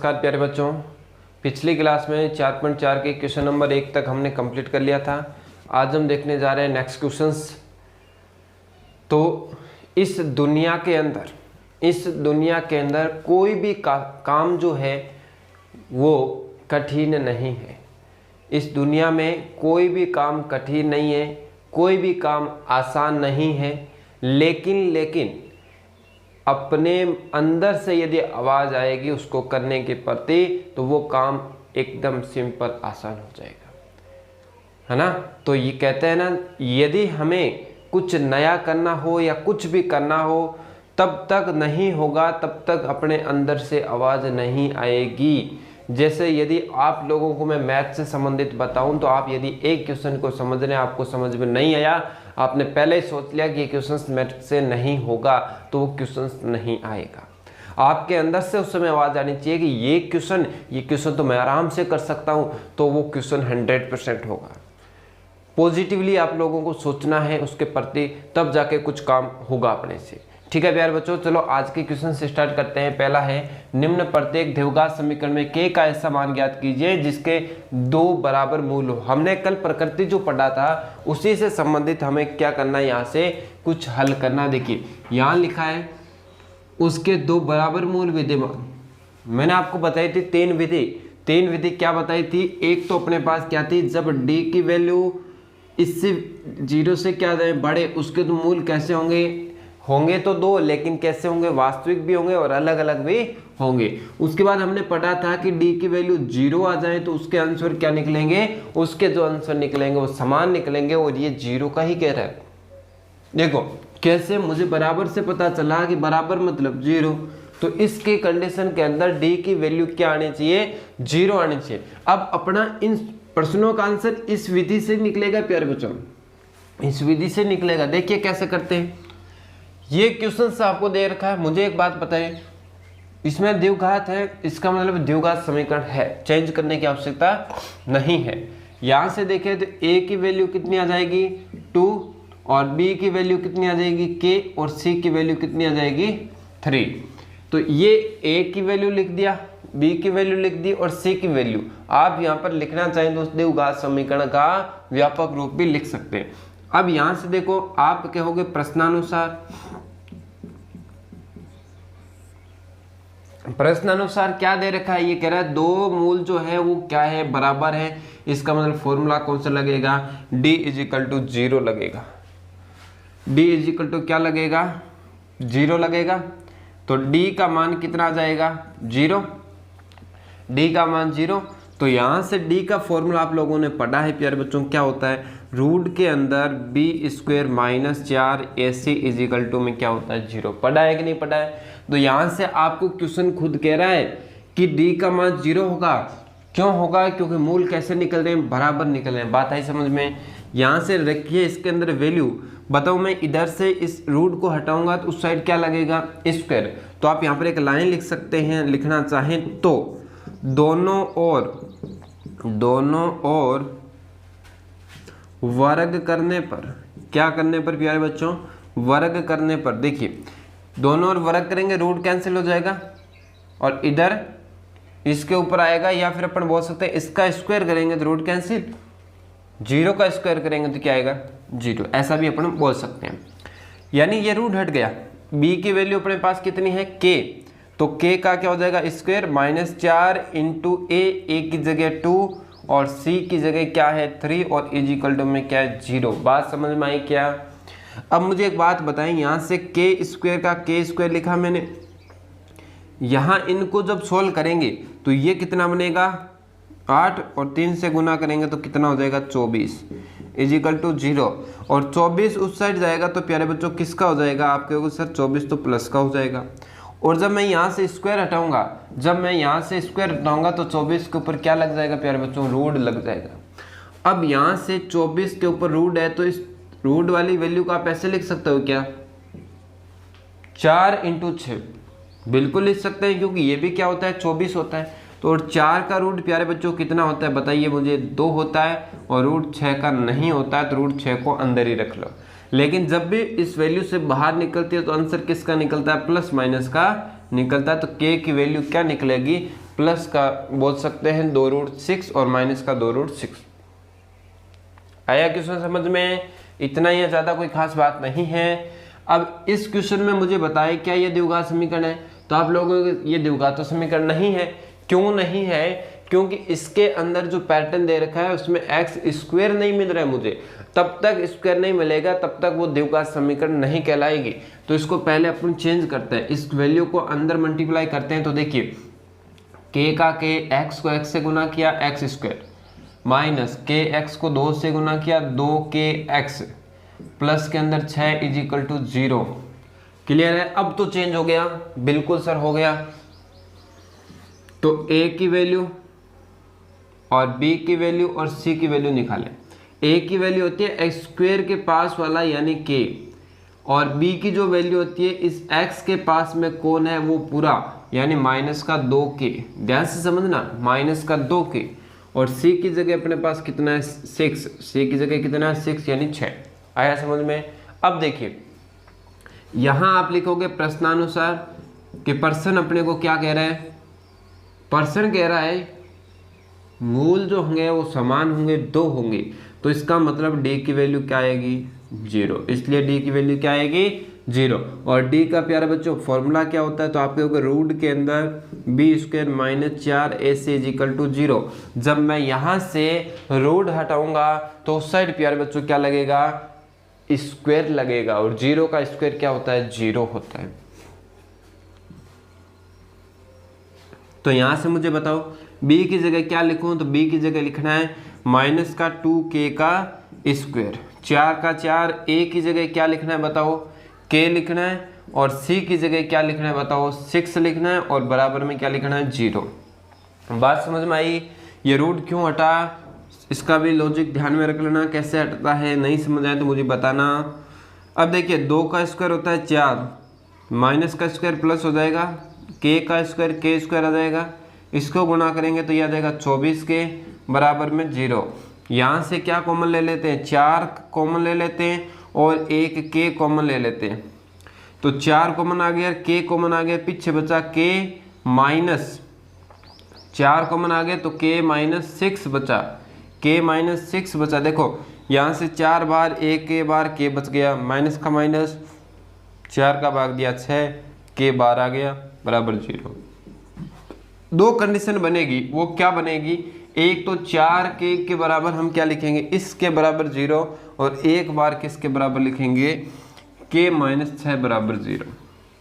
नमस्कार प्यारे बच्चों। पिछली क्लास में 4.4 के क्वेश्चन नंबर 1 तक हमने कंप्लीट कर लिया था। आज हम देखने जा रहे हैं नेक्स्ट क्वेश्चंस। तो इस दुनिया के अंदर कोई भी काम जो है वो कठिन नहीं है। इस दुनिया में कोई भी काम कठिन नहीं है, कोई भी काम आसान नहीं है, लेकिन अपने अंदर से यदि आवाज़ आएगी उसको करने के प्रति तो वो काम एकदम सिंपल आसान हो जाएगा, है ना। तो ये कहते हैं ना, यदि हमें कुछ नया करना हो या कुछ भी करना हो तब तक नहीं होगा, तब तक अपने अंदर से आवाज़ नहीं आएगी। जैसे यदि आप लोगों को मैं मैथ से संबंधित बताऊं तो आप यदि एक क्वेश्चन को समझ रहे हैं, आपको समझ में नहीं आया, आपने पहले ही सोच लिया कि ये क्वेश्चन मैथ से नहीं होगा, तो वो क्वेश्चन नहीं आएगा। आपके अंदर से उस समय आवाज़ आनी चाहिए कि ये क्वेश्चन तो मैं आराम से कर सकता हूँ, तो वो क्वेश्चन 100% होगा। पॉजिटिवली आप लोगों को सोचना है उसके प्रति, तब जाके कुछ काम होगा अपने से। ठीक है प्यारे बच्चों, चलो आज के क्वेश्चन से स्टार्ट करते हैं। पहला है, निम्न प्रत्येक द्विघात समीकरण में k का ऐसा मान ज्ञात कीजिए जिसके दो बराबर मूल हो। हमने कल प्रकृति जो पढ़ा था उसी से संबंधित हमें क्या करना है, यहाँ से कुछ हल करना। देखिए यहाँ लिखा है उसके दो बराबर मूल विद्यमान। मैंने आपको बताई थी तीन विधि क्या बताई थी। एक तो अपने पास क्या थी, जब d की वैल्यू इससे 0 से क्या जाए बड़े, उसके तो मूल कैसे होंगे तो दो, लेकिन कैसे होंगे, वास्तविक भी होंगे और अलग अलग भी होंगे। उसके बाद हमने पढ़ा था कि d की वैल्यू 0 आ जाए तो उसके आंसर क्या निकलेंगे, उसके जो आंसर निकलेंगे वो समान निकलेंगे, और ये 0 का ही कह रहा है। देखो कैसे, मुझे बराबर से पता चला कि बराबर मतलब 0, तो इसके कंडीशन के अंदर d की वैल्यू क्या आनी चाहिए, 0 आनी चाहिए। अब अपना इन प्रश्नों का आंसर इस विधि से निकलेगा प्यारे बच्चों, इस विधि से निकलेगा। देखिए कैसे करते हैं। ये क्वेश्चन आपको दे रखा है, मुझे एक बात बताइए, इसमें द्विघात है, इसका मतलब द्विघात समीकरण है, चेंज करने की आवश्यकता नहीं है। यहां से देखें तो a की वैल्यू कितनी आ जाएगी 2, और b की वैल्यू कितनी आ जाएगी k, और c की वैल्यू कितनी आ जाएगी 3। तो ये a की वैल्यू लिख दिया, b की वैल्यू लिख दी, और c की वैल्यू आप यहाँ पर लिखना चाहें तो उस द्विघात समीकरण का व्यापक रूप भी लिख सकते हैं। अब यहां से देखो, आप कहोगे प्रश्नानुसार क्या दे रखा है, ये कह रहा है दो मूल जो है वो क्या है, बराबर है। इसका मतलब फॉर्मूला कौन सा लगेगा, d = 0 लगेगा। d = क्या लगेगा, 0 लगेगा। तो d का मान कितना आ जाएगा, 0। d का मान 0। तो यहाँ से d का फॉर्मूला आप लोगों ने पढ़ा है प्यारे बच्चों, क्या होता है, रूट के अंदर b² - 4 ac = में क्या होता है, 0। पढ़ा है कि नहीं पढ़ा है। तो यहाँ से आपको क्वेश्चन खुद कह रहा है कि d का मान 0 होगा। क्यों होगा, क्योंकि मूल कैसे निकल रहे हैं, बराबर निकल रहे हैं। बात आई समझ में। यहाँ से रखिए इसके अंदर वैल्यू, बताओ मैं इधर से इस रूट को हटाऊंगा तो उस साइड क्या लगेगा, स्क्वायर। तो आप यहाँ पर एक लाइन लिख सकते हैं, लिखना चाहें तो दोनों ओर वर्ग करने पर, क्या करने पर प्यारे बच्चों, वर्ग करने पर। देखिए दोनों ओर वर्ग करेंगे, रूट कैंसिल हो जाएगा, और इधर इसके ऊपर आएगा, या फिर अपन बोल सकते हैं इसका स्क्वायर करेंगे तो रूट कैंसिल, 0 का स्क्वायर करेंगे तो क्या आएगा, 0। ऐसा भी अपन बोल सकते हैं। यानी ये रूट हट गया। b की वैल्यू अपने पास कितनी है, k, तो k का क्या हो जाएगा, स्क्वायर -4 × a की जगह 2 और c की जगह क्या है 3, और = में क्या है 0। बात समझ में आई क्या। अब मुझे एक बात बताएं, यहाँ से k² का k² लिखा मैंने, यहाँ इनको जब सोल्व करेंगे तो ये कितना बनेगा 8, और 3 से गुना करेंगे तो कितना हो जाएगा 24 = 0, और 24 उस साइड जाएगा तो प्यारे बच्चों किसका हो जाएगा, आप कहोगे सर 24 तो प्लस का हो जाएगा। और जब मैं यहाँ से स्क्वायर हटाऊंगा, तो 24 के ऊपर क्या लग जाएगा प्यारे बच्चों, रूट लग जाएगा। अब यहाँ से 24 के ऊपर रूट है, तो इस रूट वाली वैल्यू को आप ऐसे लिख सकते हो क्या, 4 × 6, बिल्कुल लिख सकते हैं, क्योंकि ये भी क्या होता है 24 होता है। तो और 4 का रूट प्यारे बच्चों कितना होता है बताइए मुझे, 2 होता है, और रूट 6 का नहीं होता है, तो रूट 6 को अंदर ही रख लो। लेकिन जब भी इस वैल्यू से बाहर निकलती है तो आंसर किसका निकलता है, प्लस माइनस का निकलता है। तो k की वैल्यू क्या निकलेगी, प्लस का बोल सकते हैं 2√6 और माइनस का 2√6। आया क्वेश्चन समझ में? इतना ही, ज़्यादा कोई खास बात नहीं है। अब इस क्वेश्चन में मुझे बताएं क्या ये द्विघात समीकरण है? तो आप लोगों को ये द्विघात समीकरण नहीं है। क्यों नहीं है? क्योंकि इसके अंदर जो पैटर्न दे रखा है उसमें एक्स स्क्वायर नहीं मिल रहा है मुझे। तब तक स्क्वायर नहीं मिलेगा तब तक वो द्विघात समीकरण नहीं कहलाएगी। तो इसको पहले अपन चेंज करते हैं, इस वैल्यू को अंदर मल्टीप्लाई करते हैं। तो देखिए k का k, x को x से गुना किया एक्स स्क्वायर, माइनस के एक्स को 2 से गुना किया 2kx, प्लस के अंदर 6 इज इक्वल टू 0। क्लियर है? अब तो चेंज हो गया, बिल्कुल सर हो गया। तो a की वैल्यू और b की वैल्यू और c की वैल्यू निकालें। a की वैल्यू होती है एक्स स्क्वायर के पास वाला यानी k, और b की जो वैल्यू होती है इस x के पास में कौन है वो पूरा यानी माइनस का 2k। ध्यान से समझना, माइनस का 2k। और c की जगह अपने पास कितना है 6, c की जगह कितना है 6 यानी 6। आया समझ में? अब देखिए यहां आप लिखोगे प्रश्नानुसार कि पर्सन अपने को क्या कह रहा है? पर्सन कह रहा है मूल जो होंगे वो समान होंगे, 2 होंगे। तो इसका मतलब d की वैल्यू क्या आएगी? 0। इसलिए d की वैल्यू क्या आएगी? 0। और d का प्यारे बच्चों फॉर्मूला क्या होता है? तो आपके होगा रूट के अंदर b² minus 4ac is equal to 0। जब मैं यहाँ से रूट हटाऊंगा तो उस साइड प्यारे बच्चों क्या लगेगा? स्क्वायर लगेगा। और 0 का स्क्वायर क्या होता है? 0 होता है। तो यहां से मुझे बताओ b की जगह क्या लिखूं? तो b की जगह लिखना है माइनस का 2k का स्क्वायर, 4 का 4। a की जगह क्या लिखना है बताओ? k लिखना है। और c की जगह क्या लिखना है बताओ? 6 लिखना है। और बराबर में क्या लिखना है? 0। बात समझ में आई? ये रूट क्यों हटा इसका भी लॉजिक ध्यान में रख लेना, कैसे हटता है। नहीं समझ आए तो मुझे बताना। अब देखिए 2 का स्क्वायर होता है 4, माइनस का स्क्वायर प्लस हो जाएगा, k का स्क्वायर k स्क्वायर आ जाएगा, इसको गुणा करेंगे तो यह आ जाएगा 24k बराबर में 0। यहाँ से क्या कॉमन ले लेते हैं? 4 कॉमन ले लेते हैं और एक k कॉमन ले लेते हैं। तो 4 कॉमन आ गया, k कॉमन आ गया, पीछे बचा k माइनस 4 कॉमन आ गया तो k माइनस 6 बचा, k माइनस 6 बचा। देखो यहाँ से 4 बार एक के बार k बच गया, माइनस का माइनस, 4 का भाग दिया 6, k बार आ गया बराबर 0। 2 कंडीशन बनेगी, वो क्या बनेगी? एक तो 4k के बराबर हम क्या लिखेंगे? इसके बराबर 0। और एक बार किसके बराबर लिखेंगे? k माइनस 6 बराबर 0।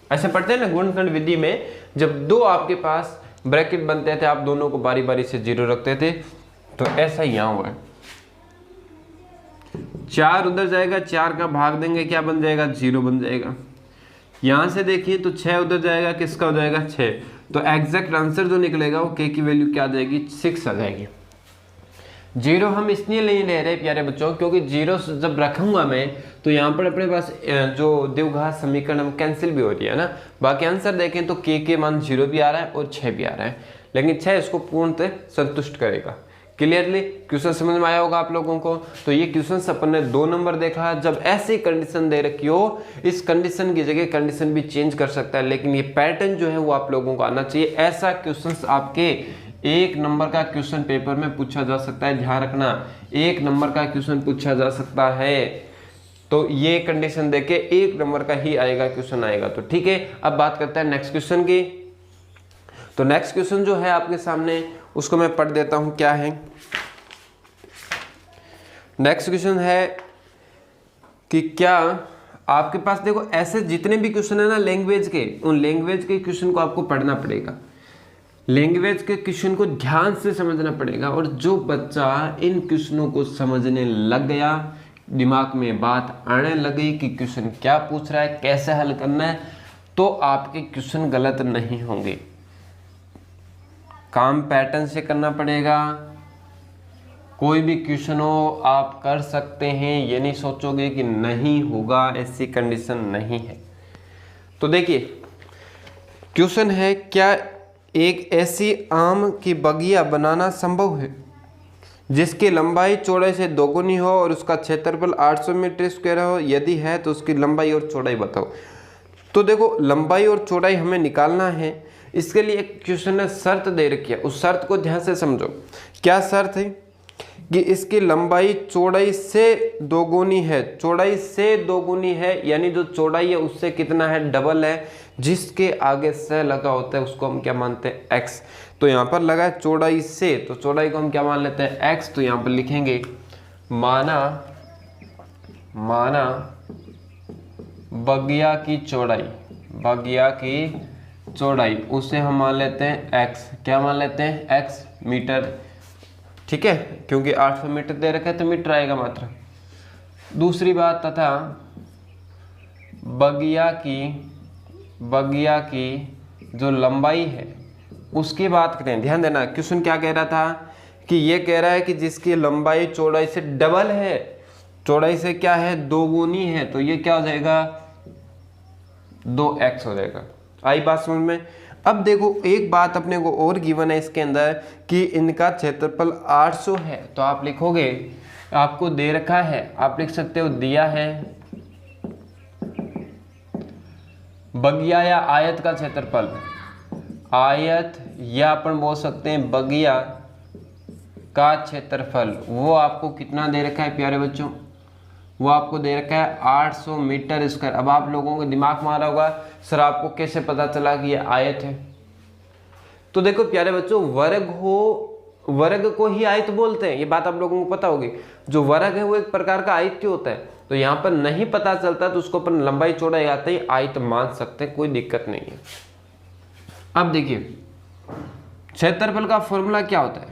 ऐसे पढ़ते हैं ना गुणनखंड विधि में, जब 2 आपके पास ब्रैकेट बनते थे आप दोनों को बारी बारी से 0 रखते थे। तो ऐसा ही यहाँ हुआ है, 4 उधर जाएगा, 4 का भाग देंगे क्या बन जाएगा? 0 बन जाएगा। यहाँ से देखिए तो 6 उधर जाएगा, किसका हो जाएगा? 6। तो एग्जैक्ट आंसर जो निकलेगा वो k की वैल्यू क्या आ जाएगी? 6 आ जाएगी। 0 हम इसलिए नहीं ले रहे प्यारे बच्चों क्योंकि 0 जब रखूंगा मैं तो यहाँ पर अपने पास जो द्विघात समीकरण हम कैंसिल भी हो रही है ना। बाकी आंसर देखें तो k के मान 0 भी आ रहा है और 6 भी आ रहा है, लेकिन 6 इसको पूर्णतः संतुष्ट करेगा। क्लियरली क्वेश्चन समझ में आया होगा आप लोगों को। तो ये क्वेश्चन अपन ने 2 नंबर देखा। जब ऐसी कंडीशन दे रखी हो, इस कंडीशन की जगह कंडीशन भी चेंज कर सकता है, लेकिन ये पैटर्न जो है वो आप लोगों को आना चाहिए। ऐसा क्वेश्चन आपके 1 नंबर का क्वेश्चन पेपर में पूछा जा सकता है, ध्यान रखना 1 नंबर का क्वेश्चन पूछा जा सकता है। तो ये कंडीशन देके 1 नंबर का ही आएगा, क्वेश्चन आएगा। तो ठीक है, अब बात करते हैं नेक्स्ट क्वेश्चन की। तो नेक्स्ट क्वेश्चन जो है आपके सामने उसको मैं पढ़ देता हूं क्या है। नेक्स्ट क्वेश्चन है कि क्या आपके पास देखो ऐसे जितने भी क्वेश्चन है ना लैंग्वेज के, उन लैंग्वेज के क्वेश्चन को आपको पढ़ना पड़ेगा, लैंग्वेज के क्वेश्चन को ध्यान से समझना पड़ेगा। और जो बच्चा इन क्वेश्चनों को समझने लग गया, दिमाग में बात आने लगी कि क्वेश्चन क्या पूछ रहा है, कैसे हल करना है, तो आपके क्वेश्चन गलत नहीं होंगे। काम पैटर्न से करना पड़ेगा। कोई भी क्वेश्चन हो आप कर सकते हैं, ये नहीं सोचोगे कि नहीं होगा, ऐसी कंडीशन नहीं है। तो देखिए क्वेश्चन है, क्या एक ऐसी आम की बगिया बनाना संभव है जिसकी लंबाई चौड़ाई से दोगुनी हो और उसका क्षेत्रफल 800 मीटर स्क्वायर हो? यदि है तो उसकी लंबाई और चौड़ाई बताओ। तो देखो लंबाई और चौड़ाई हमें निकालना है। इसके लिए एक क्वेश्चन ने शर्त दे रखी है, उस शर्त को ध्यान से समझो। क्या शर्त है कि इसकी लंबाई चौड़ाई से दोगुनी है, चौड़ाई से दोगुनी है, यानी जो चौड़ाई है उससे कितना है, डबल है। जिसके आगे से लगा होता है उसको हम क्या मानते हैं, x। तो यहाँ पर लगा है चौड़ाई से, तो चौड़ाई को हम क्या मान लेते हैं, x। तो यहाँ पर लिखेंगे माना बगिया की चौड़ाई, बगिया की चौड़ाई उसे हम मान लेते हैं x। क्या मान लेते हैं, x मीटर। ठीक है, क्योंकि 800 मीटर दे रखा है तो मीटर आएगा मात्रा। दूसरी बात, तथा बगिया की जो लंबाई है उसकी बात करें। ध्यान देना, क्वेश्चन क्या कह रहा था कि ये कह रहा है कि जिसकी लंबाई चौड़ाई से डबल है, चौड़ाई से क्या है, दोगुनी है, तो ये क्या हो जाएगा, 2x हो जाएगा। आई बात समझ में। अब देखो एक बात अपने को और गिवन है इसके अंदर कि इनका क्षेत्रफल 800 है। तो आप लिखोगे, आपको दे रखा है, आप लिख सकते हो दिया है बगिया या आयत का क्षेत्रफल, आयत या अपन बोल सकते हैं बगिया का क्षेत्रफल, वो आपको कितना दे रखा है प्यारे बच्चों, वो आपको दे रखा है 800 मीटर स्क्वायर। अब आप लोगों को दिमाग मारा होगा, सर आपको कैसे पता चला कि ये आयत है। तो देखो प्यारे बच्चों, वर्ग को ही आयत बोलते हैं, ये बात आप लोगों को पता होगी। जो वर्ग है वो एक प्रकार का आयत होता है। तो यहाँ पर नहीं पता चलता तो उसको अपन लंबाई चौड़ाई आते ही आयत मान सकते हैं, कोई दिक्कत नहीं है। अब देखिए क्षेत्रफल का फॉर्मूला क्या होता है,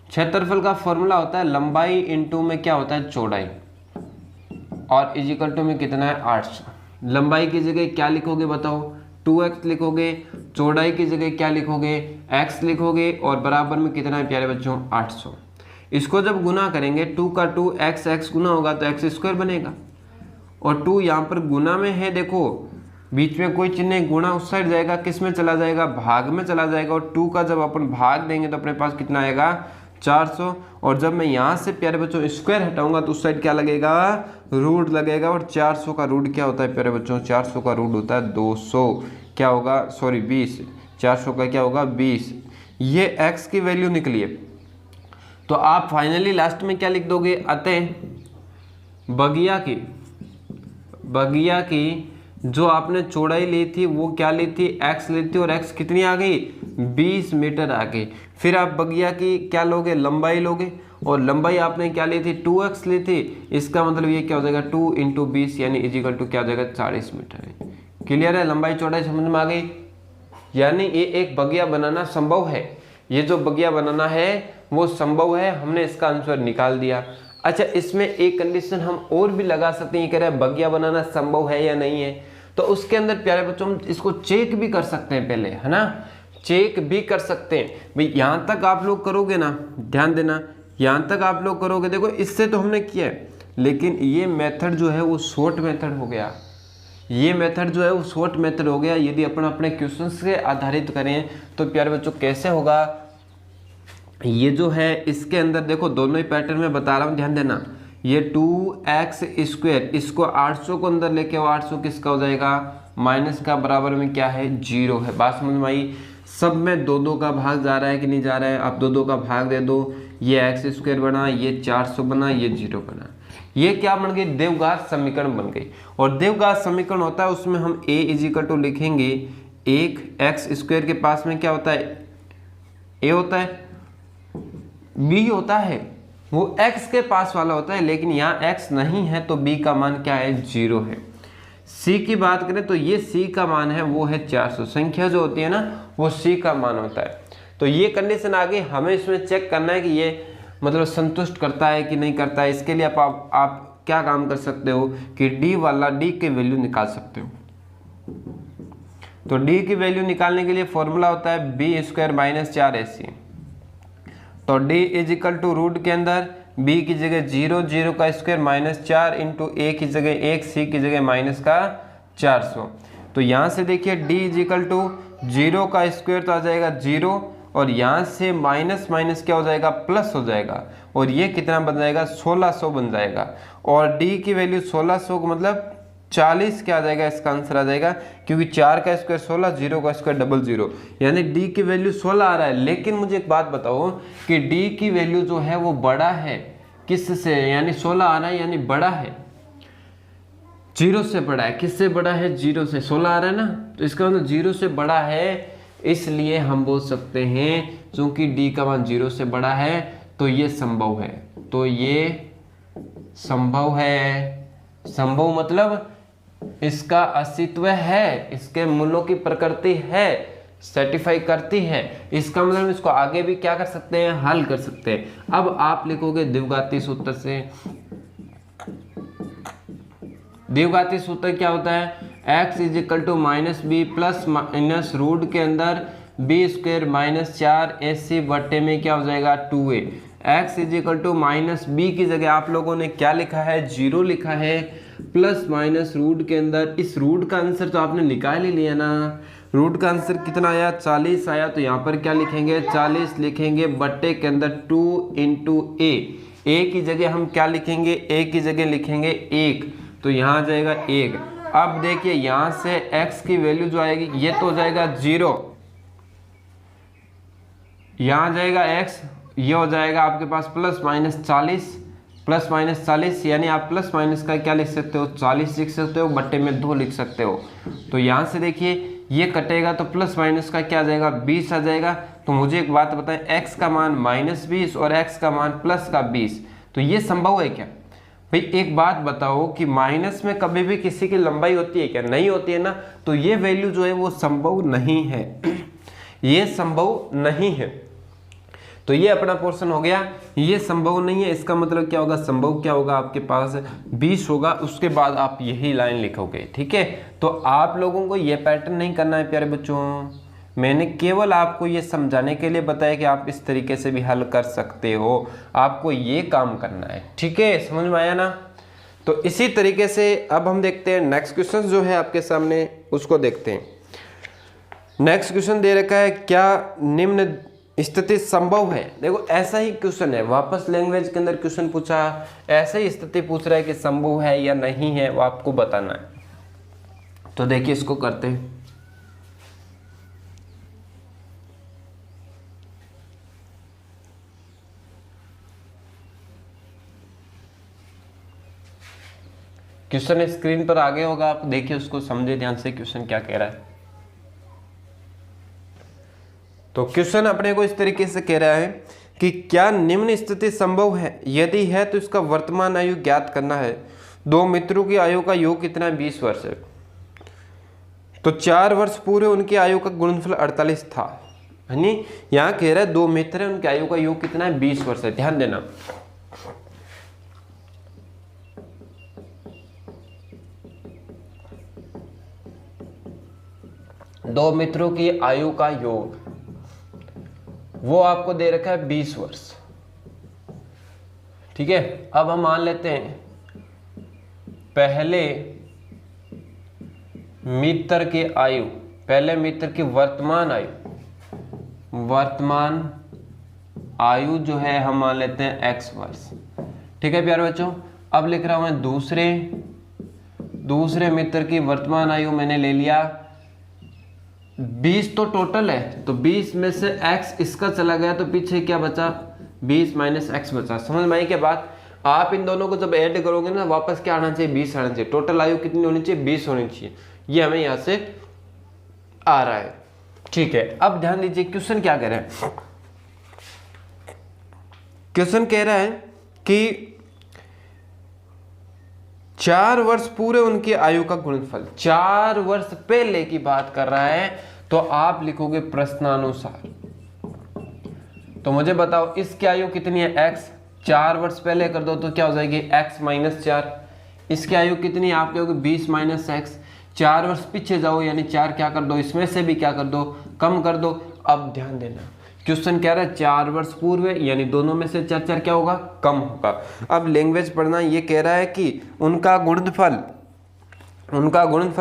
क्षेत्रफल का फॉर्मूला होता है लंबाई इंटू में क्या होता है, चौड़ाई, और इजिकल टू में कितना है, 800। लंबाई की जगह क्या लिखोगे बताओ, 2x लिखोगे, चौड़ाई की जगह क्या लिखोगे, x लिखोगे, और बराबर में कितना है प्यारे बच्चों, 800। इसको जब गुना करेंगे 2 का 2 x गुना होगा तो x स्क्वायर बनेगा, और 2 यहाँ पर गुना में है, देखो बीच में कोई चिन्ह, गुणा उस साइड जाएगा, किस में चला जाएगा, भाग में चला जाएगा, और 2 का जब अपन भाग देंगे तो अपने पास कितना आएगा, 400। और जब मैं यहाँ से प्यारे बच्चों स्क्वायर हटाऊंगा तो उस साइड क्या लगेगा, रूट लगेगा, और 400 का रूट क्या होता है प्यारे बच्चों, 400 का रूट होता है 200, क्या होगा, सॉरी 20, 400 का क्या होगा, 20। ये x की वैल्यू निकली है। तो आप फाइनली लास्ट में क्या लिख दोगे, अतः बगिया की जो आपने चौड़ाई ली थी वो क्या ली थी, x ली थी, और x कितनी आ गई, 20 मीटर आ गई। फिर आप बगिया की क्या लोगे, लंबाई लोगे, और लंबाई आपने क्या ली थी, 2x ली थी। इसका मतलब ये क्या हो जाएगा, 2 × 20 यानी इजिकल टू क्या हो जाएगा, 40 मीटर है। क्लियर है, लंबाई चौड़ाई समझ में आ गई। यानी ये एक बगिया बनाना संभव है, ये जो बगिया बनाना है वो संभव है, हमने इसका आंसर निकाल दिया। अच्छा, इसमें एक कंडीशन हम और भी लगा सकते हैं, कह रहे हैं बगिया बनाना संभव है या नहीं है, तो उसके अंदर प्यारे बच्चों हम इसको चेक भी कर सकते हैं पहले, है ना, चेक भी कर सकते हैं भाई। यहाँ तक आप लोग करोगे ना, ध्यान देना, यहाँ तक आप लोग करोगे, देखो इससे तो हमने किया है, लेकिन ये मेथड जो है वो शॉर्ट मेथड हो गया, ये मेथड जो है वो शॉर्ट मेथड हो गया। यदि अपन अपने क्वेश्चन से आधारित करें तो प्यारे बच्चों कैसे होगा, ये जो है इसके अंदर देखो दोनों ही पैटर्न में बता रहा हूँ, ध्यान देना। ये 2x स्क्वायर, इसको 800 को अंदर लेके आओ, 800 किसका हो जाएगा, माइनस का, बराबर में क्या है, 0 है। बात समझ में आई। सब में 2 का भाग जा रहा है कि नहीं जा रहा है, आप 2 का भाग दे दो, ये x स्क्वायर बना, ये 400 बना, ये 0 बना। ये क्या बन गई, देवघात समीकरण बन गई। और देवघात समीकरण होता है उसमें हम a इजिकल टू लिखेंगे, एक x स्क्वायर के पास में क्या होता है, a होता है, b होता है, वो x के पास वाला होता है, लेकिन यहाँ x नहीं है तो b का मान क्या है, 0 है। c की बात करें तो ये c का मान है वो है 400, संख्या जो होती है ना वो c का मान होता है। तो ये कंडीशन आ गई, हमें इसमें चेक करना है कि ये मतलब संतुष्ट करता है कि नहीं करता है। इसके लिए आप क्या काम कर सकते हो कि d की वैल्यू निकाल सकते हो। तो d की वैल्यू निकालने के लिए फॉर्मूला होता है b स्क्वायर माइनस 4ac। तो d इजिकल टू रूट के अंदर b की जगह 0, 0 का स्क्वायर माइनस 4 इंटू a की जगह 1, c की जगह माइनस का 400। तो यहाँ से देखिए d इजिकल टू 0 का स्क्वायर तो आ जाएगा 0, और यहाँ से माइनस माइनस क्या हो जाएगा, प्लस हो जाएगा, और ये कितना बन जाएगा, 1600 बन जाएगा। और d की वैल्यू 1600 को मतलब 40 क्या आ जाएगा, इसका आंसर आ जाएगा, क्योंकि 4 का स्क्वायर 16, 0 का स्क्वायर 00, यानी डी की वैल्यू 16 आ रहा है। लेकिन मुझे एक बात बताओ कि डी की वैल्यू जो है वो बड़ा है किससे, यानी 16 आ रहा है यानी बड़ा है, 0 से बड़ा है। किससे बड़ा है, 0 से। 16 आ रहा है ना, तो इसका मतलब 0 से बड़ा है, इसलिए हम बोल सकते हैं चूंकि डी का मान 0 से बड़ा है तो ये संभव है। तो ये संभव है, संभव मतलब इसका अस्तित्व है, इसके मूल्यों की प्रकृति है, सर्टिफाई करती है। इसका मतलब इसको आगे भी क्या कर सकते हैं, हल कर सकते हैं। अब आप लिखोगे द्विघाती सूत्र से। द्विघाती सूत्र क्या होता है, x is equal to minus b plus minus root के अंदर बी स्क्वेयर माइनस 4ac बट्टे में क्या हो जाएगा 2a। x is equal to minus b की जगह आप लोगों ने क्या लिखा है, 0 लिखा है, प्लस माइनस रूट के अंदर, इस रूट का आंसर तो आपने निकाल ही लिया ना, रूट का आंसर कितना आया 40 आया, तो यहाँ पर क्या लिखेंगे 40 लिखेंगे, बट्टे के अंदर 2 इंटू ए की जगह हम क्या लिखेंगे, ए की जगह लिखेंगे 1, तो यहाँ आ जाएगा 1। अब देखिए यहाँ से x की वैल्यू जो आएगी ये तो हो जाएगा 0, यहाँ जाएगा x, ये हो जाएगा आपके पास प्लस माइनस 40, यानी आप प्लस माइनस का क्या लिख सकते हो 40 लिख सकते हो, बट्टे में 2 लिख सकते हो। तो यहाँ से देखिए ये कटेगा तो प्लस माइनस का क्या आ जाएगा 20 आ जाएगा। तो मुझे एक बात बताएं, x का मान -20 और x का मान प्लस का 20, तो ये संभव है क्या भाई? एक बात बताओ कि माइनस में कभी भी किसी की लंबाई होती है क्या? नहीं होती है ना, तो ये वैल्यू जो है वो संभव नहीं है, ये संभव नहीं है। तो ये अपना पोर्शन हो गया, ये संभव नहीं है, इसका मतलब क्या होगा, संभव क्या होगा, आपके पास 20 होगा, उसके बाद आप यही लाइन लिखोगे। ठीक है, तो आप लोगों को ये पैटर्न नहीं करना है प्यारे बच्चों, मैंने केवल आपको ये समझाने के लिए बताया कि आप इस तरीके से भी हल कर सकते हो, आपको ये काम करना है। ठीक है, समझ में आया ना? तो इसी तरीके से अब हम देखते हैं नेक्स्ट क्वेश्चन जो है आपके सामने, उसको देखते हैं। नेक्स्ट क्वेश्चन दे रखा है, क्या निम्न स्थिति संभव है? देखो ऐसा ही क्वेश्चन है, वापस लैंग्वेज के अंदर क्वेश्चन पूछा, ऐसा ही स्थिति पूछ रहा है कि संभव है या नहीं है, वो आपको बताना है। तो देखिए इसको करते हैं। क्वेश्चन स्क्रीन पर आगे होगा, आप देखिए उसको, समझे ध्यान से क्वेश्चन क्या कह रहा है। तो क्वेश्चन अपने को इस तरीके से कह रहा है कि क्या निम्न स्थिति संभव है, यदि है तो इसका वर्तमान आयु ज्ञात करना है। दो मित्रों की आयु का योग कितना है, 20 वर्ष है। तो 4 वर्ष पूरे उनकी आयु का गुणनफल 48 था, यानी यहाँ कह रहा है दो मित्र है, उनकी आयु का योग कितना है, 20 वर्ष है। ध्यान देना, दो मित्रों की आयु का योग वो आपको दे रखा है 20 वर्ष। ठीक है, अब हम मान लेते हैं पहले मित्र की आयु, पहले मित्र की वर्तमान आयु जो है हम मान लेते हैं x वर्ष। ठीक है प्यारे बच्चों, अब लिख रहा हूं मैं दूसरे मित्र की वर्तमान आयु मैंने ले लिया 20, तो टोटल है, तो 20 में से x इसका चला गया तो पीछे क्या बचा, 20 माइनस x बचा। समझ में आई क्या बात? आप इन दोनों को जब ऐड करोगे ना, वापस क्या आना चाहिए, 20 आना चाहिए। टोटल आयु कितनी होनी चाहिए, 20 होनी चाहिए। ये हमें यहां से आ रहा है। ठीक है, अब ध्यान दीजिए क्वेश्चन क्या कह रहा है। क्वेश्चन कह रहा है कि 4 वर्ष पूरे उनकी आयु का गुणनफल, 4 वर्ष पहले की बात कर रहा है, तो आप लिखोगे प्रश्नानुसार। तो मुझे बताओ इसकी आयु कितनी है, x, 4 वर्ष पहले कर दो तो क्या हो जाएगी, x माइनस 4। इसकी आयु कितनी है, आप कहोगे 20 माइनस x। 4 वर्ष पीछे जाओ, यानी 4 क्या कर दो, इसमें से भी क्या कर दो, कम कर दो। अब ध्यान देना, क्वेश्चन कह रहा है 4 वर्ष पूर्व, यानी दोनों में से 4 क्या होगा, कम होगा। अब लैंग्वेज पढ़ना, ये कह रहा है कि उनका गुणनफल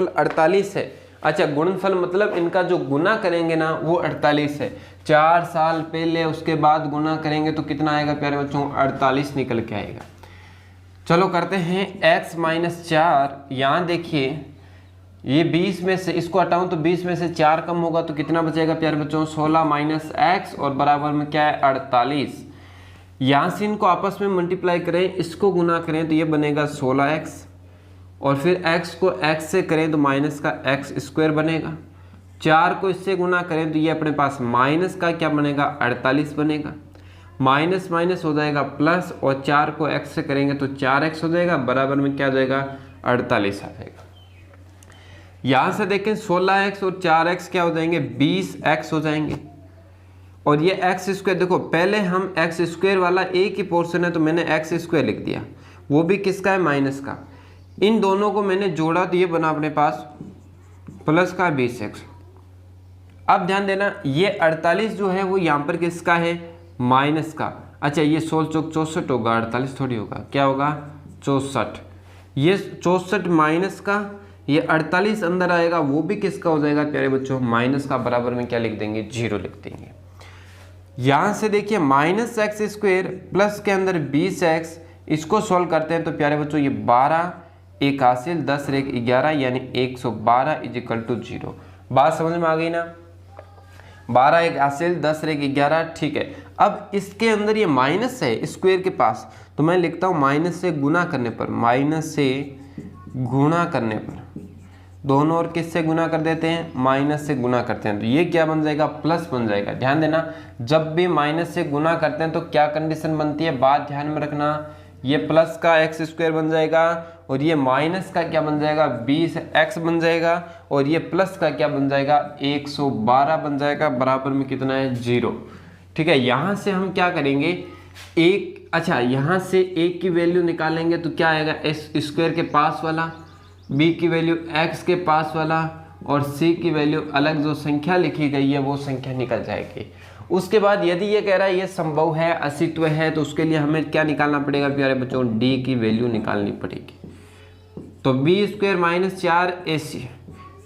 48 है। अच्छा, गुणनफल मतलब इनका जो गुना करेंगे ना वो 48 है। 4 साल पहले उसके बाद गुना करेंगे तो कितना आएगा प्यारे बच्चों, 48 निकल के आएगा। चलो करते हैं x माइनस 4। यहाँ देखिए ये 20 में से इसको हटाऊं तो 20 में से 4 कम होगा तो कितना बचेगा प्यारे बच्चों, 16 माइनस x और बराबर में क्या है 48। यहाँ से इनको आपस में मल्टीप्लाई करें, इसको गुना करें तो ये बनेगा 16x और फिर x को x से करें तो माइनस का x स्क्वायर बनेगा। 4 को इससे गुना करें तो ये अपने पास माइनस का क्या बनेगा 48 बनेगा। माइनस माइनस हो जाएगा प्लस और 4 को x से करेंगे तो 4x हो जाएगा, बराबर में क्या हो जाएगा 48 आ जाएगा। यहाँ से देखें 16x और 4x क्या हो जाएंगे 20x हो जाएंगे। और ये एक्स स्क्वायर देखो, पहले हम एक्स स्क्वायर वाला एक ही पोर्शन है तो मैंने एक्स स्क्वायर लिख दिया, वो भी किसका है माइनस का। इन दोनों को मैंने जोड़ा तो ये बना अपने पास प्लस का 20x। अब ध्यान देना ये 48 जो है वो यहाँ पर किसका है माइनस का। अच्छा ये 16 चौक 64 होगा, 48 थोड़ी होगा, क्या होगा 64। ये 64 माइनस का, ये 48 अंदर आएगा वो भी किसका हो जाएगा प्यारे बच्चों माइनस का, बराबर में क्या लिख देंगे 0 लिख देंगे। यहाँ से देखिए माइनस एक्स स्क्वायर प्लस के अंदर 20x, इसको सॉल्व करते हैं तो प्यारे बच्चों ये 12 एक हासिल 10 रेख 11 यानी 112 इजिकल टू 0। बात समझ में आ गई ना, 12 एक हासिल 10 रेख 11, ठीक है। अब इसके अंदर ये माइनस है स्क्वायर के पास तो मैं लिखता हूँ माइनस से गुना करने पर, माइनस से गुणा करने पर दोनों और किससे गुना कर देते हैं माइनस से गुना करते हैं तो ये क्या बन जाएगा प्लस बन जाएगा। ध्यान देना जब भी माइनस से गुना करते हैं तो क्या कंडीशन बनती है, बात ध्यान में रखना, ये प्लस का एक्स स्क्वायर बन जाएगा और ये माइनस का क्या बन जाएगा 20x बन जाएगा और ये प्लस का क्या बन जाएगा 112 बन जाएगा, बराबर में कितना है 0। ठीक है, यहाँ से हम क्या करेंगे एक, अच्छा यहाँ से एक की वैल्यू निकालेंगे तो क्या आएगा एस स्क्वायर के पास वाला, b की वैल्यू x के पास वाला और c की वैल्यू अलग जो संख्या लिखी गई है वो संख्या निकल जाएगी। उसके बाद यदि ये कह रहा है ये संभव है अस्तित्व है तो उसके लिए हमें क्या निकालना पड़ेगा प्यारे बच्चों d की वैल्यू निकालनी पड़ेगी। तो b स्क्वायर माइनस 4ac,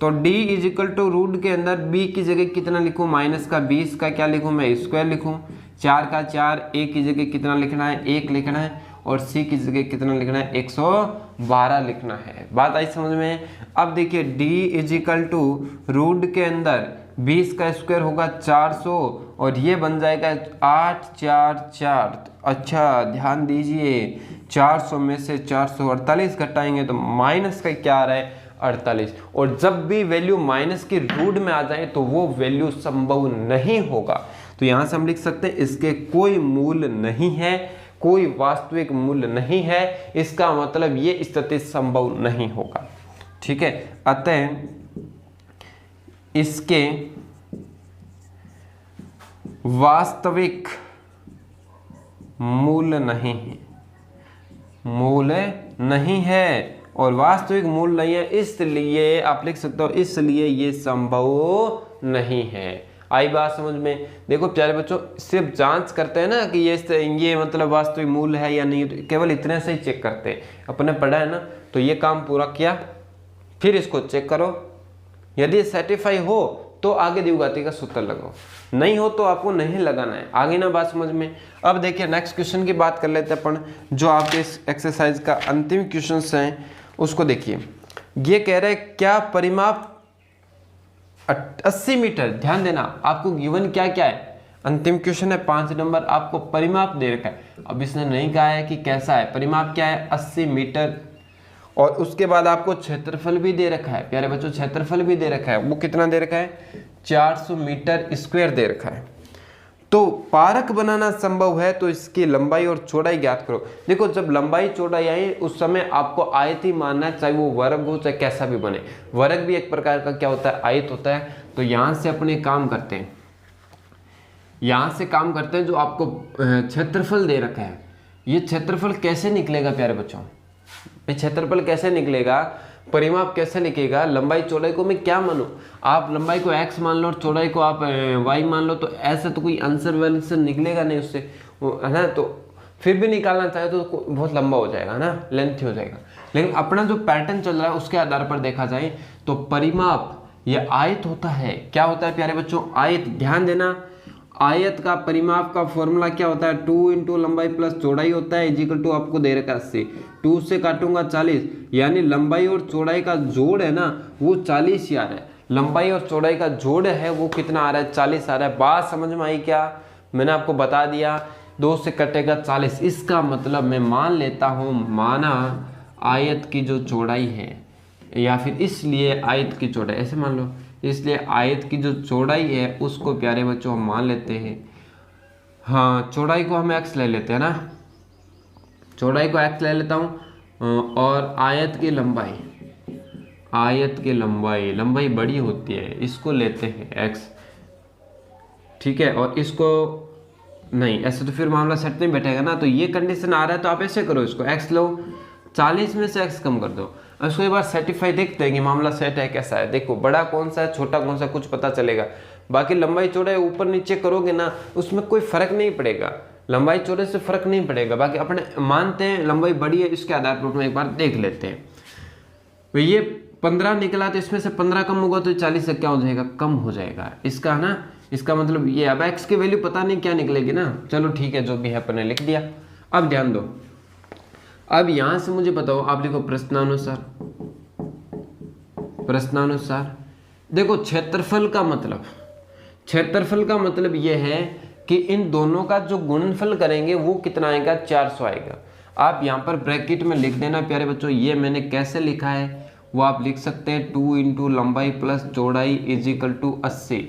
तो d is equal to root के अंदर b की जगह कितना लिखूं माइनस का 20 का क्या लिखूं मैं स्क्वायर लिखूं, 4 का 4, a की जगह कितना लिखना है 1 लिखना है और c की जगह कितना लिखना है 112 लिखना है। बात आई समझ में। अब देखिए d is equal to root के अंदर 20 का स्क्वायर होगा 400 और ये बन जाएगा 844। अच्छा ध्यान दीजिए 400 में से 448 घटाएंगे तो माइनस का क्या आ रहा है 48, और जब भी वैल्यू माइनस की रूट में आ जाए तो वो वैल्यू संभव नहीं होगा। तो यहाँ से हम लिख सकते हैं इसके कोई मूल नहीं है, कोई वास्तविक मूल्य नहीं है, इसका मतलब ये स्थिति संभव नहीं होगा। ठीक है, अतः इसके वास्तविक मूल्य नहीं है, मूल्य नहीं है और वास्तविक मूल्य नहीं है, इसलिए आप लिख सकते हो इसलिए ये संभव नहीं है। आई बात समझ में। देखो प्यारे बच्चों सिर्फ जांच करते हैं ना कि ये मतलब वास्तविक मूल्य है या नहीं, तो केवल इतने से ही चेक करते हैं। अपने पढ़ा है ना तो ये काम पूरा किया, फिर इसको चेक करो, यदि सर्टिफाई हो तो आगे द्विघाती का सूत्र लगाओ, नहीं हो तो आपको नहीं लगाना है। आगे ना बात समझ में। अब देखिए नेक्स्ट क्वेश्चन की बात कर लेते हैं अपन, जो आपके इस एक्सरसाइज का अंतिम क्वेश्चन है उसको देखिए। ये कह रहे हैं क्या परिमाप 80 मीटर, ध्यान देना आपको गिवन क्या क्या है, अंतिम क्वेश्चन है 5 नंबर, आपको परिमाप दे रखा है। अब इसने नहीं कहा है कि कैसा है, परिमाप क्या है 80 मीटर और उसके बाद आपको क्षेत्रफल भी दे रखा है प्यारे बच्चों, क्षेत्रफल भी दे रखा है, वो कितना दे रखा है 400 मीटर स्क्वायर दे रखा है। तो पारक बनाना संभव है तो इसकी लंबाई और चौड़ाई ज्ञात करो। देखो जब लंबाई चौड़ाई आई उस समय आपको आयत ही मानना है, चाहे वो वर्ग हो चाहे कैसा भी बने, वर्ग भी एक प्रकार का क्या होता है आयत होता है। तो यहाँ से अपने काम करते हैं, यहाँ से काम करते हैं, जो आपको क्षेत्रफल दे रखा है, ये क्षेत्रफल कैसे निकलेगा प्यारे बच्चों, क्षेत्रफल कैसे निकलेगा, परिमाप कैसे लिखेगा, लंबाई चौड़ाई को मैं क्या मानूं, आप लंबाई को x मान लो और चौड़ाई को आप y मान लो, तो ऐसा तो कोई आंसर वैल्यू निकलेगा नहीं उससे, है ना। तो फिर भी निकालना चाहे तो बहुत लंबा हो जाएगा ना, लेंथी हो जाएगा। लेकिन अपना जो पैटर्न चल रहा है उसके आधार पर देखा जाए तो परिमाप ये आयत होता है, क्या होता है प्यारे बच्चों आयत। ध्यान देना आयत का परिमाप का फॉर्मूला क्या होता है, 2 इंटू लंबाई प्लस चौड़ाई होता है, इजिकल टू आपको दे रखा है 80, 2 से काटूंगा 40, यानी लंबाई और चौड़ाई का जोड़ है ना वो 40 ही आ रहा है। लंबाई और चौड़ाई का जोड़ है वो कितना आ रहा है, 40 आ रहा है। बात समझ में आई क्या? मैंने आपको बता दिया 2 से कटेगा 40। इसका मतलब मैं मान लेता हूँ, माना आयत की जो चौड़ाई है, या फिर इसलिए आयत की चौड़ाई, ऐसे मान लो, इसलिए आयत की जो चौड़ाई है उसको प्यारे बच्चों हम मान लेते हैं, हाँ चौड़ाई को हम x ले लेते हैं ना, चौड़ाई को x ले लेता हूँ, और आयत की लंबाई, आयत की लंबाई, लंबाई बड़ी होती है, इसको लेते हैं x, ठीक है। और इसको नहीं, ऐसे तो फिर मामला सेट नहीं बैठेगा ना, तो ये कंडीशन आ रहा है तो आप ऐसे करो, इसको x लो, 40 में से x कम कर दो। अब इसको एक बार सेटिफाई देखते हैं कि मामला सेट है कैसा है। देखो बड़ा कौन सा है, छोटा कौन सा, कुछ पता चलेगा। बाकी लंबाई चौड़ाई ऊपर नीचे करोगे ना उसमें कोई फर्क नहीं पड़ेगा, लंबाई चौड़ाई से फर्क नहीं पड़ेगा। बाकी अपने मानते हैं लंबाई बड़ी है, इसके आधार पर एक बार देख लेते हैं। तो ये 15 निकला, तो इसमें से 15 कम होगा तो 40 से क्या हो जाएगा, कम हो जाएगा इसका ना। इसका मतलब ये, अब x की वैल्यू पता नहीं क्या निकलेगी ना, चलो ठीक है जो भी है अपने लिख दिया। अब ध्यान दो, अब यहां से मुझे बताओ, आप लिखो प्रश्नानुसार, प्रश्नानुसार देखो क्षेत्रफल का मतलब, क्षेत्रफल का मतलब ये है कि इन दोनों का जो गुणनफल करेंगे वो कितना आएगा, 400 आएगा। आप यहाँ पर ब्रैकेट में लिख देना प्यारे बच्चों, ये मैंने कैसे लिखा है वो आप लिख सकते हैं, 2 इंटू लंबाई प्लस चौड़ाई इजिकल टू 80।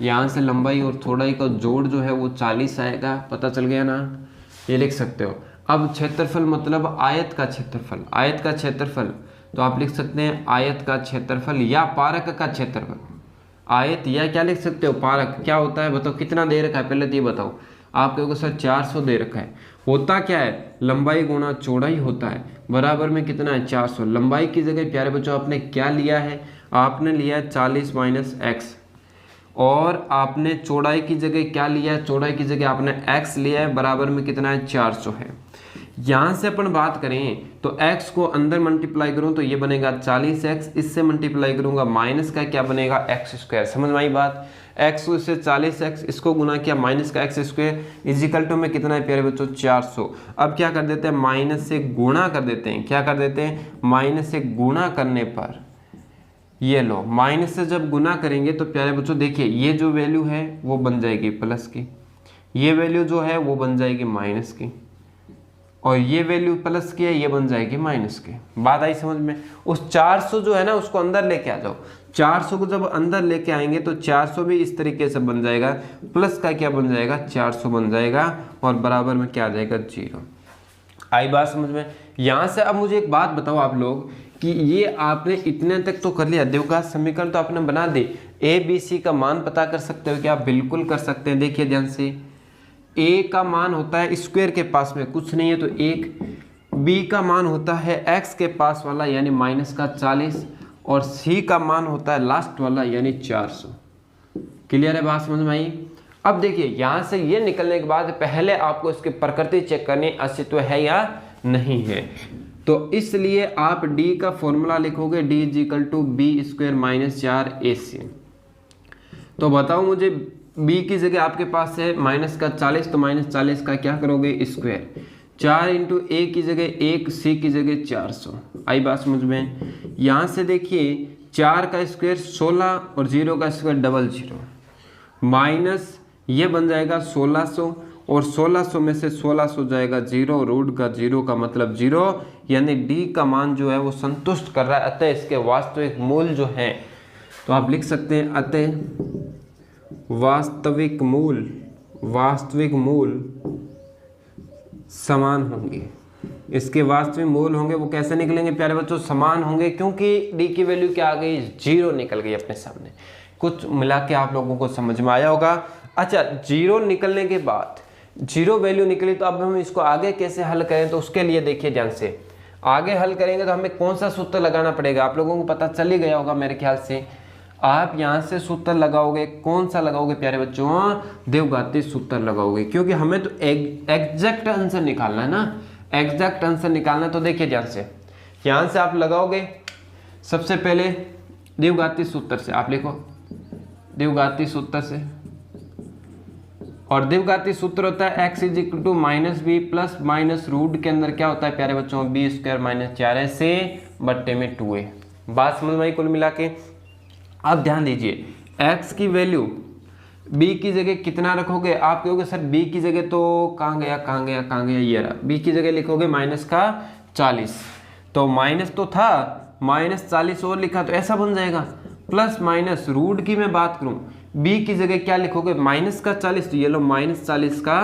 यहाँ से लंबाई और चौड़ाई का जोड़ जो है वो 40 आएगा, पता चल गया ना, ये लिख सकते हो। अब क्षेत्रफल मतलब आयत का क्षेत्रफल, आयत का क्षेत्रफल तो आप लिख सकते हैं आयत का क्षेत्रफल या पारक का क्षेत्रफल, आयत या क्या लिख सकते हो, पारक। क्या होता है बताओ, कितना दे रखा है पहले तो ये बताओ। आप कहोगे सर 400 दे रखा है, होता क्या है, लंबाई गुणा चौड़ाई होता है, बराबर में कितना है 400। लंबाई की जगह प्यारे बच्चों आपने क्या लिया है, आपने लिया है 40 माइनस एक्स, और आपने चौड़ाई की जगह क्या लिया है, चौड़ाई की जगह आपने x लिया है, बराबर में कितना है 400 है। यहाँ से अपन बात करें तो x को अंदर मल्टीप्लाई करूँ तो ये बनेगा 40x, इससे मल्टीप्लाई करूँगा माइनस का क्या बनेगा x स्क्वायर। समझ में आई बात, x को इससे 40x, इसको गुना किया माइनस का x स्क्वायर, इजिकल टू में कितना है प्यारे बच्चों 400। अब क्या कर देते हैं, माइनस से गुणा कर देते हैं, क्या कर देते हैं, माइनस से गुणा करने पर ये लो, माइनस से जब गुना करेंगे तो प्यारे बच्चों देखिए ये जो वैल्यू है वो बन जाएगी प्लस की, ये वैल्यू जो है वो बन जाएगी माइनस की, और ये वैल्यू प्लस की है ये बन जाएगी माइनस की। बात आई समझ में। उस 400 जो है ना उसको अंदर लेके आ जाओ, 400 को जब अंदर लेके आएंगे तो 400 भी इस तरीके से बन जाएगा, प्लस का क्या बन जाएगा 400 बन जाएगा, और बराबर में क्या आ जाएगा 0। आई बात समझ में। यहाँ से अब मुझे एक बात बताओ आप लोग कि ये आपने इतने तक तो कर लिया, द्विघात समीकरण तो आपने बना दे, ए बी सी का मान पता कर सकते हो क्या, बिल्कुल कर सकते हैं। देखिए ध्यान से, ए का मान होता है स्क्वायर के पास में कुछ नहीं है तो 1, बी का मान होता है एक्स के पास वाला यानी माइनस का 40, और सी का मान होता है लास्ट वाला यानी 400। क्लियर है बात समझ में आई। अब देखिए यहाँ से ये निकलने के बाद पहले आपको इसकी प्रकृति चेक करनी, अस्तित्व है या नहीं है। तो इसलिए आप d का फॉर्मूला लिखोगे, d is equal to b square minus 4ac। तो बताओ मुझे b की जगह आपके पास है माइनस का 40, तो माइनस 40 का क्या करोगे स्क्वायर, 4 इंटू ए की जगह 1, सी की जगह 400। आई बात समझ में। यहाँ से देखिए 4 का स्क्वायर 16 और 0 का स्क्वायर डबल 0, माइनस ये बन जाएगा 1600, और 1600 में से 1600 जाएगा 0, रूट का 0 का मतलब 0, यानी d का मान जो है वो संतुष्ट कर रहा है, अतः इसके वास्तविक मूल जो है तो आप लिख सकते हैं अतः वास्तविक मूल समान होंगे। इसके वास्तविक मूल होंगे वो कैसे निकलेंगे प्यारे बच्चों, समान होंगे, क्योंकि d की वैल्यू क्या आ गई 0 निकल गई अपने सामने। कुछ मिला के आप लोगों को समझ में आया होगा। अच्छा 0 निकलने के बाद 0 वैल्यू निकली तो अब हम इसको आगे कैसे हल करें, तो उसके लिए देखिए ध्यान से, आगे हल करेंगे तो हमें कौन सा सूत्र लगाना पड़ेगा आप लोगों को पता चल ही गया होगा मेरे ख्याल से। आप यहाँ से सूत्र लगाओगे, कौन सा लगाओगे प्यारे बच्चों, देवघाती सूत्र लगाओगे, क्योंकि हमें तो एग्जैक्ट आंसर निकालना है ना, एग्जैक्ट आंसर निकालना है। तो देखिए ध्यान से, यहाँ से आप लगाओगे सबसे पहले देवघाती सूत्र से, आप लिखो देवघाती सूत्र से, और द्विघाती सूत्र होता है x is equal to minus b plus minus root के अंदर क्या होता है प्यारे बच्चों, बी स्क्वायर माइनस 4 से बट्टे में 2a। बात समझ में आई कुल मिला के। अब ध्यान दीजिए, x की वैल्यू b की जगह कितना रखोगे, आप कहोगे सर b की जगह तो कहाँ गया, ये रहा, b की जगह लिखोगे माइनस का 40, तो माइनस तो था, माइनस 40 और लिखा तो ऐसा बन जाएगा, प्लस माइनस रूट की मैं बात करूं, b की जगह क्या लिखोगे माइनस का 40, तो ये लो माइनस 40 का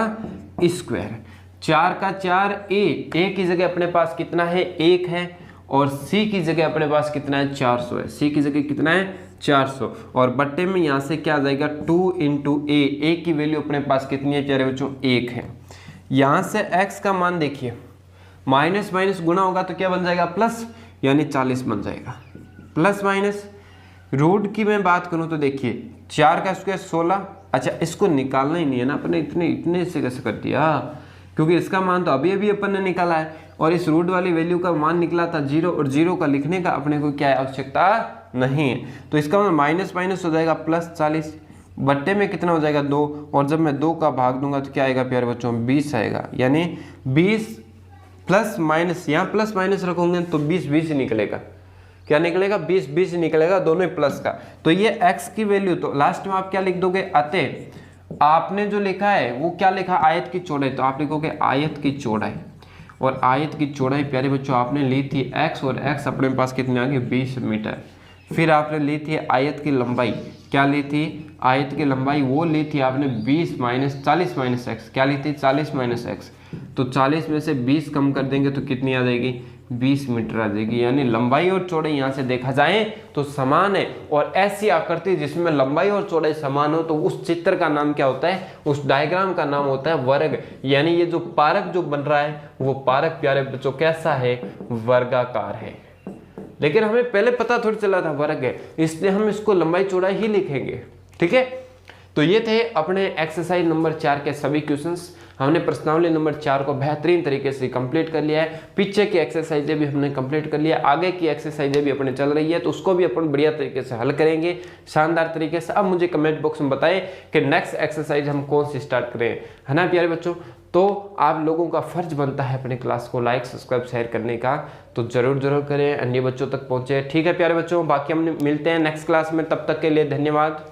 स्क्वायर, 4 का 4 a की जगह अपने पास कितना है 1 है, और c की जगह अपने पास कितना है 400 है, c की जगह कितना है 400, और बट्टे में यहाँ से क्या आ जाएगा 2 इंटू a की वैल्यू अपने पास कितनी है प्यारे बच्चों 1 है। यहाँ से x का मान देखिए, माइनस माइनस गुना होगा तो क्या बन जाएगा प्लस, यानी 40 बन जाएगा, प्लस माइनस रूट की मैं बात करूं तो देखिए 4 का स्क्वायर 16, अच्छा इसको निकालना ही नहीं है ना अपने, इतने से कैसे कर दिया, क्योंकि इसका मान तो अभी अभी अपन ने निकाला है, और इस रूट वाली वैल्यू का मान निकला था 0, और 0 का लिखने का अपने को क्या आवश्यकता नहीं है, तो इसका मतलब माइनस माइनस हो जाएगा प्लस 40, बट्टे में कितना हो जाएगा 2, और जब मैं 2 का भाग दूंगा तो क्या आएगा प्यारे बच्चों 20 आएगा, यानी 20 प्लस माइनस, यहाँ प्लस माइनस रखोगे तो 20 20 निकलेगा, क्या निकलेगा 20 20 निकलेगा, दोनों ही प्लस का। तो ये x की वैल्यू तो लास्ट में आप क्या लिख दोगे, अतः आपने जो लिखा है वो क्या लिखा, आयत की चौड़ाई, तो आप लिखोगे आयत की चौड़ाई, और आयत की चौड़ाई प्यारे बच्चों आपने ली थी x, और x अपने पास कितने आ गए 20 मीटर। फिर आपने ली थी आयत की लंबाई, क्या ली थी आयत की लंबाई, वो ली थी आपने 20 माइनस 40 माइनस एक्स, क्या ली थी 40 माइनस एक्स, तो 40 में से 20 कम कर देंगे तो कितनी आ जाएगी 20 मीटर आ जाएगी, यानी लंबाई और चौड़ाई यहाँ से देखा जाए तो समान है। और ऐसी आकृति जिसमें लंबाई और चौड़ाई समान हो तो उस चित्र का नाम क्या होता है, उस डायग्राम का नाम होता है वर्ग, यानी ये जो पारक जो बन रहा है वो पारक प्यारे बच्चों कैसा है, वर्गाकार है। लेकिन हमें पहले पता थोड़ी चला था वर्ग है, इसलिए हम इसको लंबाई चौड़ाई ही लिखेंगे, ठीक है। तो ये थे अपने एक्सरसाइज नंबर 4 के सभी क्वेश्चंस। हमने प्रश्नावली नंबर 4 को बेहतरीन तरीके से कंप्लीट कर लिया है, पीछे की एक्सरसाइजें भी हमने कंप्लीट कर लिया, आगे की एक्सरसाइजें भी अपने चल रही है, तो उसको भी अपन बढ़िया तरीके से हल करेंगे, शानदार तरीके से। अब मुझे कमेंट बॉक्स में बताएं कि नेक्स्ट एक्सरसाइज हम कौन सी स्टार्ट करें, है ना प्यारे बच्चों। तो आप लोगों का फर्ज बनता है अपने क्लास को लाइक सब्सक्राइब शेयर करने का, तो जरूर करें, अन्य बच्चों तक पहुंचे, ठीक है प्यारे बच्चों। बाकी हम मिलते हैं नेक्स्ट क्लास में, तब तक के लिए धन्यवाद।